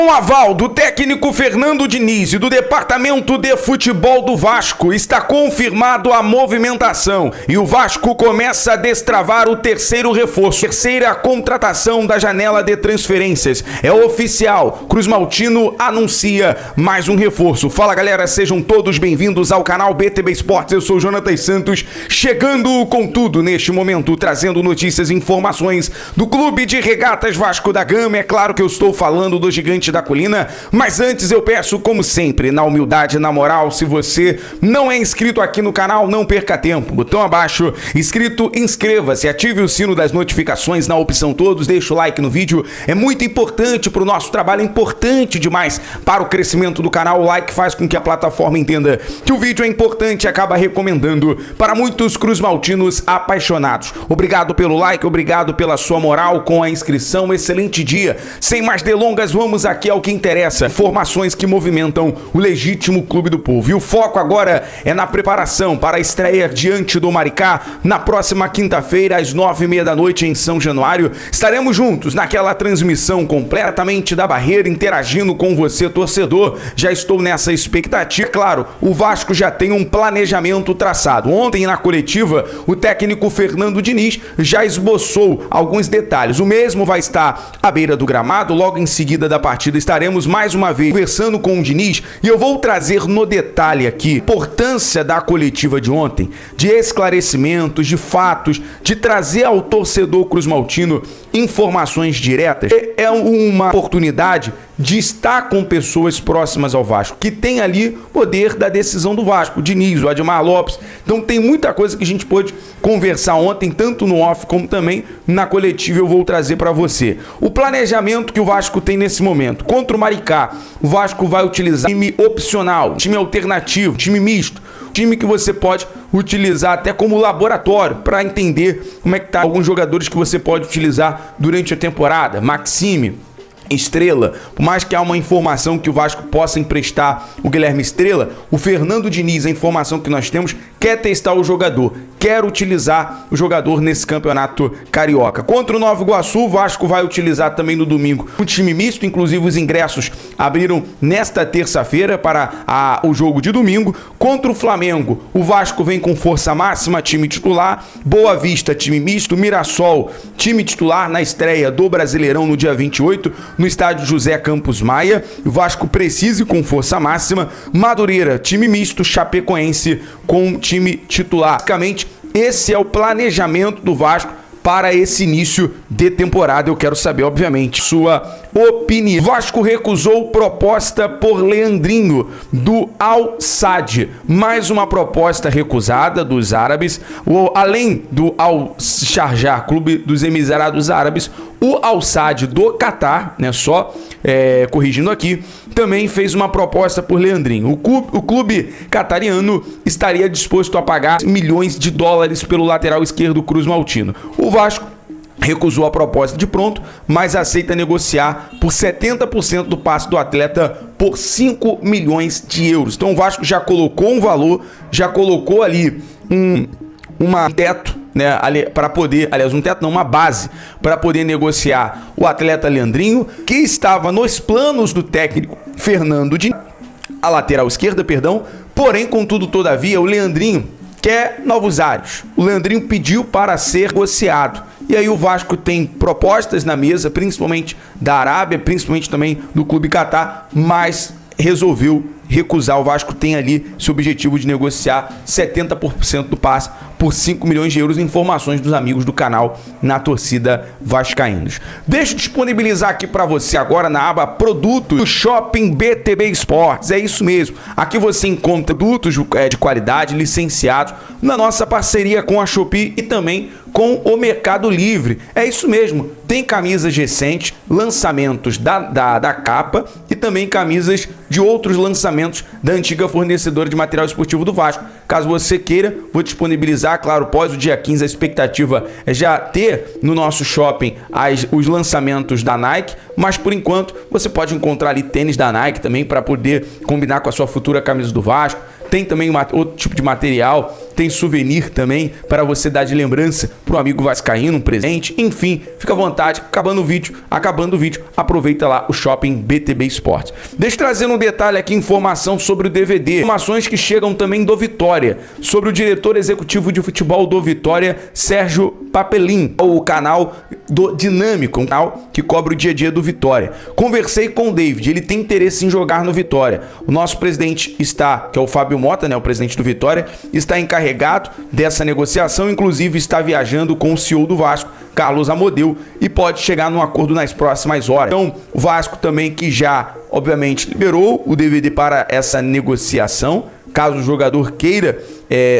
Com o aval do técnico Fernando Diniz e do departamento de futebol do Vasco, está confirmado a movimentação e o Vasco começa a destravar o terceiro reforço, terceira contratação da janela de transferências. É oficial, Cruz Maltino anuncia mais um reforço. Fala galera, sejam todos bem-vindos ao canal BTB Esportes, eu sou o Jonatas Santos, chegando com tudo neste momento, trazendo notícias e informações do Clube de Regatas Vasco da Gama. É claro que eu estou falando do gigante da colina, mas antes eu peço, como sempre, na humildade e na moral, se você não é inscrito aqui no canal, não perca tempo, botão abaixo, inscrito, inscreva-se, ative o sino das notificações na opção todos, deixa o like no vídeo, é muito importante para o nosso trabalho, é importante demais para o crescimento do canal. O like faz com que a plataforma entenda que o vídeo é importante e acaba recomendando para muitos cruzmaltinos apaixonados. Obrigado pelo like, obrigado pela sua moral com a inscrição, excelente dia. Sem mais delongas, vamos aqui ao que interessa, informações que movimentam o legítimo clube do povo. E o foco agora é na preparação para a estreia diante do Maricá, na próxima quinta-feira, às 9h30 da noite em São Januário. Estaremos juntos naquela transmissão completamente da barreira, interagindo com você, torcedor. Já estou nessa expectativa. Claro, o Vasco já tem um planejamento traçado. Ontem, na coletiva, o técnico Fernando Diniz já esboçou alguns detalhes. O mesmo vai estar à beira do gramado, logo em seguida da partida estaremos mais uma vez conversando com o Diniz e eu vou trazer no detalhe aqui a importância da coletiva de ontem, de esclarecimentos, de fatos, de trazer ao torcedor cruzmaltino informações diretas. É uma oportunidade de estar com pessoas próximas ao Vasco, que tem ali poder da decisão do Vasco, o Diniz, o Admar Lopes. Então tem muita coisa que a gente pôde conversar ontem, tanto no off como também na coletiva, eu vou trazer para você. O planejamento que o Vasco tem nesse momento. Contra o Maricá, o Vasco vai utilizar time opcional, time alternativo, time misto, time que você pode utilizar até como laboratório para entender como é que tá alguns jogadores que você pode utilizar durante a temporada. Maxime, Estrela, por mais que há uma informação que o Vasco possa emprestar o Guilherme Estrela, o Fernando Diniz, a informação que nós temos, quer testar o jogador, quer utilizar o jogador nesse campeonato carioca. Contra o Nova Iguaçu, o Vasco vai utilizar também no domingo um time misto, inclusive os ingressos abriram nesta terça-feira para o jogo de domingo. Contra o Flamengo, o Vasco vem com força máxima, time titular, Boa Vista, time misto, Mirassol, time titular na estreia do Brasileirão no dia 28, no estádio José Campos Maia. O Vasco precisa e com força máxima. Madureira, time misto, Chapecoense com time titular. Basicamente, esse é o planejamento do Vasco para esse início de temporada. Eu quero saber, obviamente, sua opinião. Vasco recusou proposta por Leandrinho do Al Sadd. Mais uma proposta recusada dos árabes. Além do Al Sharjah, clube dos Emirados Árabes, o Al Sadd do Catar, né, corrigindo aqui, também fez uma proposta por Leandrinho. O clube catariano estaria disposto a pagar milhões de dólares pelo lateral esquerdo Cruz Maltino. O Vasco recusou a proposta de pronto, mas aceita negociar por 70% do passe do atleta por 5 milhões de euros. Então o Vasco já colocou um valor, já colocou ali um teto, né, para poder, aliás, um teto não, uma base para poder negociar o atleta Leandrinho, que estava nos planos do técnico Fernando Diniz, a lateral esquerda, perdão. Porém, contudo, todavia, o Leandrinho quer novos ares. O Leandrinho pediu para ser negociado. E aí o Vasco tem propostas na mesa, principalmente da Arábia, principalmente também do Clube Catar, mas resolveu recusar. O Vasco tem ali esse objetivo de negociar 70% do passe por 5 milhões de euros. Informações dos amigos do canal na torcida vascaínos. Deixa eu disponibilizar aqui para você agora na aba Produtos do Shopping BTB Esportes. É isso mesmo. Aqui você encontra produtos de qualidade licenciados na nossa parceria com a Shopee e também com o Mercado Livre. É isso mesmo. Tem camisas recentes, lançamentos da capa e também camisas de outros lançamentos da antiga fornecedora de material esportivo do Vasco. Caso você queira, vou disponibilizar, claro, após o dia 15, a expectativa é já ter no nosso shopping os lançamentos da Nike, mas por enquanto você pode encontrar ali tênis da Nike também para poder combinar com a sua futura camisa do Vasco. Tem também outro tipo de material tem souvenir também para você dar de lembrança para o amigo vascaíno, um presente, enfim, fica à vontade. Acabando o vídeo, aproveita lá o Shopping BTB Esportes. Deixa eu trazer um detalhe aqui, informação sobre o DVD, informações que chegam também do Vitória, sobre o diretor executivo de futebol do Vitória, Sérgio Papelin, o canal do Dinâmico, um canal que cobre o dia a dia do Vitória. Conversei com o David, ele tem interesse em jogar no Vitória. O nosso presidente que é o Fábio Mota, né, o presidente do Vitória, está encarregado dessa negociação, inclusive está viajando com o CEO do Vasco, Carlos Amodeu, e pode chegar num acordo nas próximas horas. Então, o Vasco também que já, obviamente, liberou o DVD para essa negociação, caso o jogador queira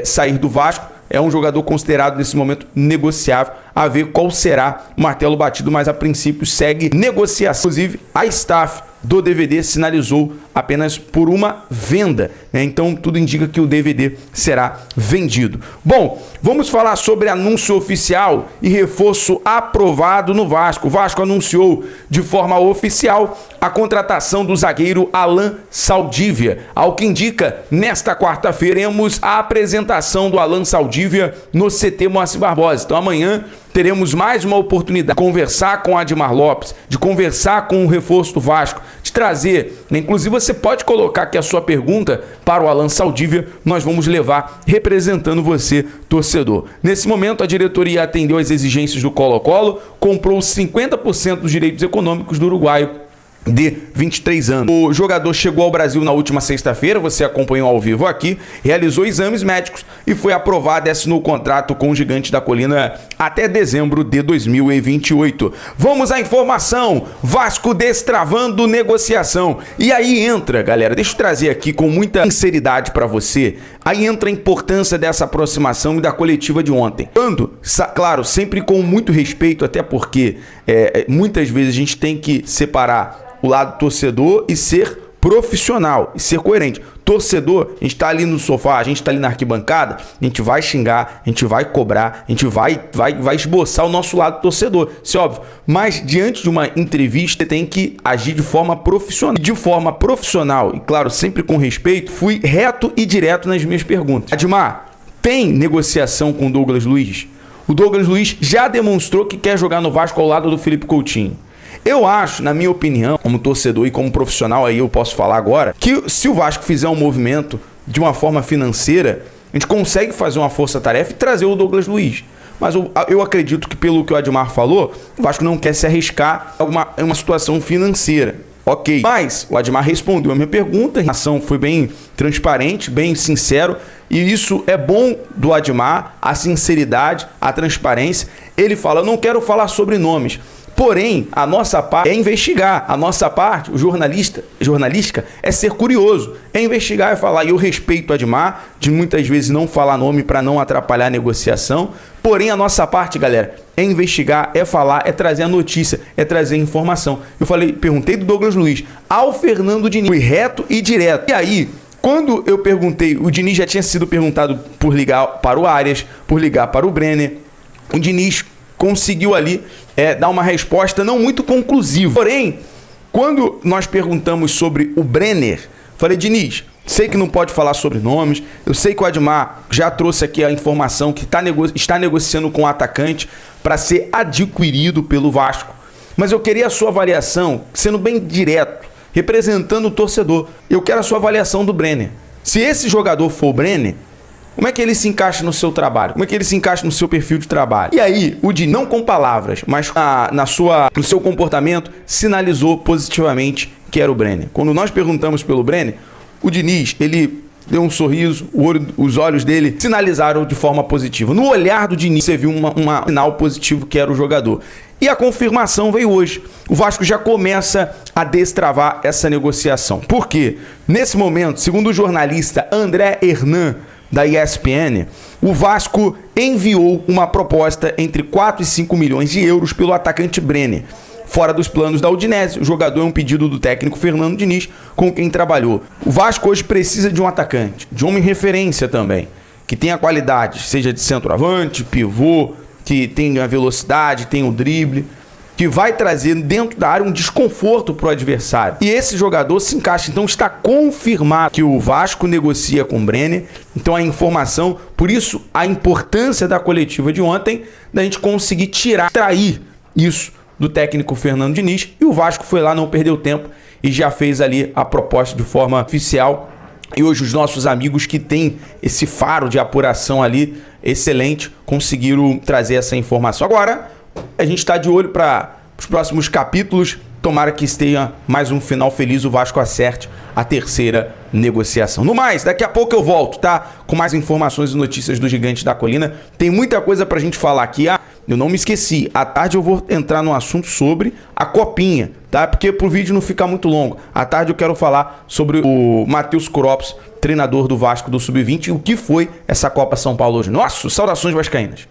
sair do Vasco, é um jogador considerado nesse momento negociável, a ver qual será o martelo batido, mas a princípio segue negociação. Inclusive, a staff do DVD sinalizou apenas por uma venda, né? Então tudo indica que o DVD será vendido. Bom, vamos falar sobre anúncio oficial e reforço aprovado no Vasco. O Vasco anunciou de forma oficial a contratação do zagueiro Alan Saldívia. Ao que indica, nesta quarta-feira teremos a apresentação do Alan Saldívia no CT Moacir Barbosa. Então amanhã teremos mais uma oportunidade de conversar com o Admar Lopes, de conversar com o reforço do Vasco, de trazer, né? Inclusive você pode colocar aqui a sua pergunta para o Alan Saldívia, nós vamos levar representando você, torcedor. Nesse momento a diretoria atendeu às exigências do Colo-Colo, comprou 50% dos direitos econômicos do uruguaio de 23 anos. O jogador chegou ao Brasil na última sexta-feira, você acompanhou ao vivo aqui, realizou exames médicos e foi aprovado e assinou o contrato com o Gigante da Colina até dezembro de 2028. Vamos à informação, Vasco destravando negociação. E aí entra, galera, deixa eu trazer aqui com muita sinceridade para você, aí entra a importância dessa aproximação e da coletiva de ontem. Claro, sempre com muito respeito, até porque muitas vezes a gente tem que separar o lado torcedor e ser profissional e ser coerente. Torcedor, a gente tá ali no sofá, a gente tá ali na arquibancada, a gente vai xingar, a gente vai cobrar, a gente vai esboçar o nosso lado torcedor, isso é óbvio. Mas diante de uma entrevista, tem que agir de forma profissional. De forma profissional e, claro, sempre com respeito, fui reto e direto nas minhas perguntas. Admar, tem negociação com o Douglas Luiz? O Douglas Luiz já demonstrou que quer jogar no Vasco ao lado do Felipe Coutinho. Eu acho, na minha opinião, como torcedor e como profissional, aí eu posso falar agora, que se o Vasco fizer um movimento de uma forma financeira, a gente consegue fazer uma força-tarefa e trazer o Douglas Luiz. Mas eu acredito que, pelo que o Admar falou, o Vasco não quer se arriscar em uma situação financeira. Ok, mas o Admar respondeu a minha pergunta, a ação foi bem transparente, bem sincero, e isso é bom do Admar, a sinceridade, a transparência. Ele fala, eu não quero falar sobre nomes, porém, a nossa parte é investigar, a nossa parte, o jornalística, é ser curioso, é investigar e falar. E eu respeito o Admar, de muitas vezes não falar nome para não atrapalhar a negociação, porém a nossa parte, galera, é investigar, é falar, é trazer a notícia, é trazer a informação. Eu perguntei do Douglas Luiz ao Fernando Diniz, fui reto e direto. E aí, quando eu perguntei, o Diniz já tinha sido perguntado por ligar para o Arias, por ligar para o Brenner, o Diniz conseguiu ali dar uma resposta não muito conclusiva. Porém, quando nós perguntamos sobre o Brenner, falei, Diniz, sei que não pode falar sobre nomes, eu sei que o Admar já trouxe aqui a informação que está negociando com o atacante para ser adquirido pelo Vasco, mas eu queria a sua avaliação, sendo bem direto, representando o torcedor. Eu quero a sua avaliação do Brenner. Se esse jogador for o Brenner, como é que ele se encaixa no seu trabalho? Como é que ele se encaixa no seu perfil de trabalho? E aí, o Diniz, não com palavras, mas no seu comportamento, sinalizou positivamente que era o Brenner. Quando nós perguntamos pelo Brenner, o Diniz, ele deu um sorriso, os olhos dele sinalizaram de forma positiva. No olhar do Diniz, você viu um sinal positivo que era o jogador. E a confirmação veio hoje. O Vasco já começa a destravar essa negociação. Por quê? Nesse momento, segundo o jornalista André Hernan, da ESPN, o Vasco enviou uma proposta entre 4 e 5 milhões de euros pelo atacante Brenner. Fora dos planos da Udinese, o jogador é um pedido do técnico Fernando Diniz, com quem trabalhou. O Vasco hoje precisa de um atacante, de uma referência também, que tenha qualidade, seja de centroavante, pivô, que tenha velocidade, tenha o drible. que vai trazer dentro da área um desconforto para o adversário. E esse jogador se encaixa. Então está confirmado que o Vasco negocia com o Brenner. Então a informação, por isso a importância da coletiva de ontem, da gente conseguir extrair isso do técnico Fernando Diniz. E o Vasco foi lá, não perdeu tempo e já fez ali a proposta de forma oficial. E hoje os nossos amigos que têm esse faro de apuração ali excelente conseguiram trazer essa informação. Agora a gente está de olho para os próximos capítulos. Tomara que esteja mais um final feliz, o Vasco acerte a terceira negociação. No mais, daqui a pouco eu volto, tá? Com mais informações e notícias do Gigante da Colina. Tem muita coisa pra gente falar aqui. Eu não me esqueci, à tarde eu vou entrar num assunto sobre a Copinha, tá? Porque pro vídeo não ficar muito longo. À tarde eu quero falar sobre o Matheus Cropos, treinador do Vasco do Sub-20, e o que foi essa Copa São Paulo hoje. Nossa, saudações vascaínas.